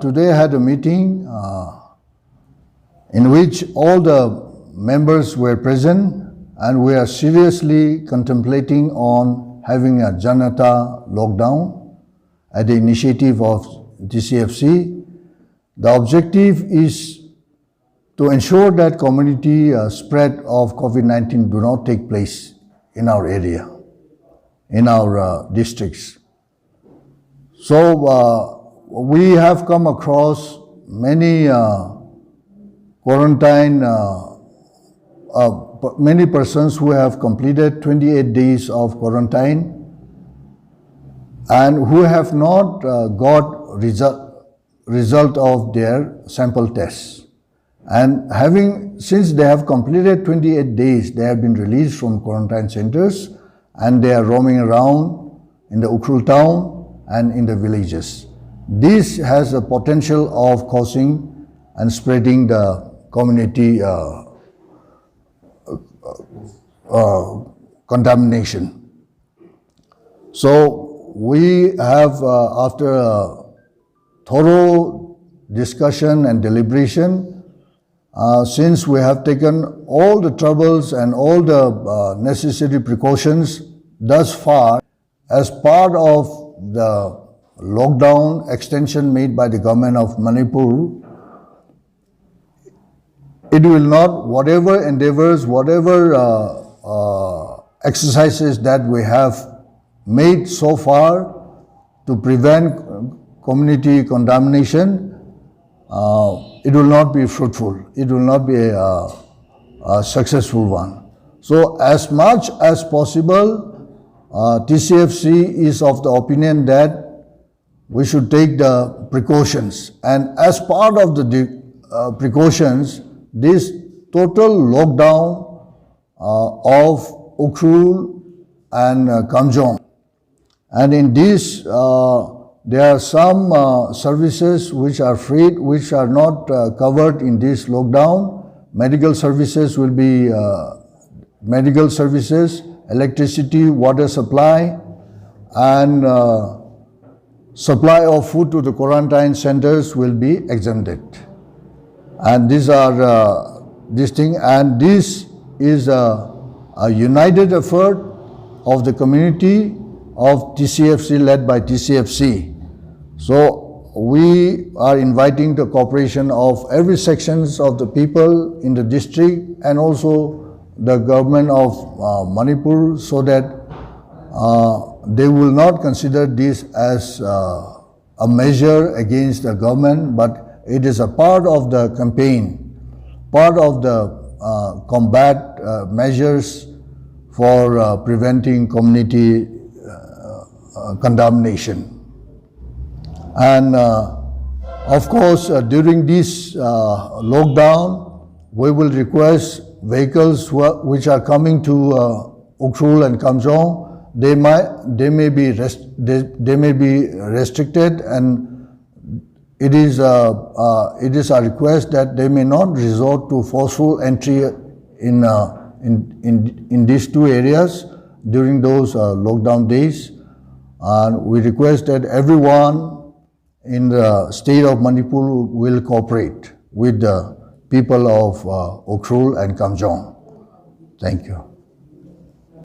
today had a meeting in which all the members were present, and we are seriously contemplating on having a Janata lockdown at the initiative of TCFC. The objective is to ensure that community spread of COVID-19 do not take place in our area, in our districts. So we have come across many many persons who have completed 28 days of quarantine and who have not got result of their sample tests. And since they have completed 28 days, they have been released from quarantine centers and they are roaming around in the Ukhrul town and in the villages. This has a potential of causing and spreading the community contamination. So we have, after a thorough discussion and deliberation, since we have taken all the troubles and all the necessary precautions thus far, as part of the lockdown extension made by the government of Manipur, it will not, whatever endeavors, whatever exercises that we have made so far to prevent community contamination, it will not be fruitful. It will not be a successful one. So as much as possible, TCFC is of the opinion that we should take the precautions. And as part of the precautions, this total lockdown of Ukhrul and Kamjong. And in this, there are some services which are free, which are not covered in this lockdown. Medical services will be medical services, electricity, water supply, and supply of food to the quarantine centers will be exempted. And these are this thing, and this is a united effort of the community of TCFC, led by TCFC. So we are inviting the cooperation of every sections of the people in the district and also the government of Manipur, so that they will not consider this as a measure against the government, but it is a part of the campaign, part of the combat measures for preventing community contamination. And of course, during this lockdown, we will request vehicles which are coming to Ukhrul and Kamjong. They may be restricted, and it is a request that they may not resort to forceful entry in these two areas during those lockdown days. And we request that everyone in the state of Manipur will cooperate with the people of Ukhrul and Kamjong. Thank you.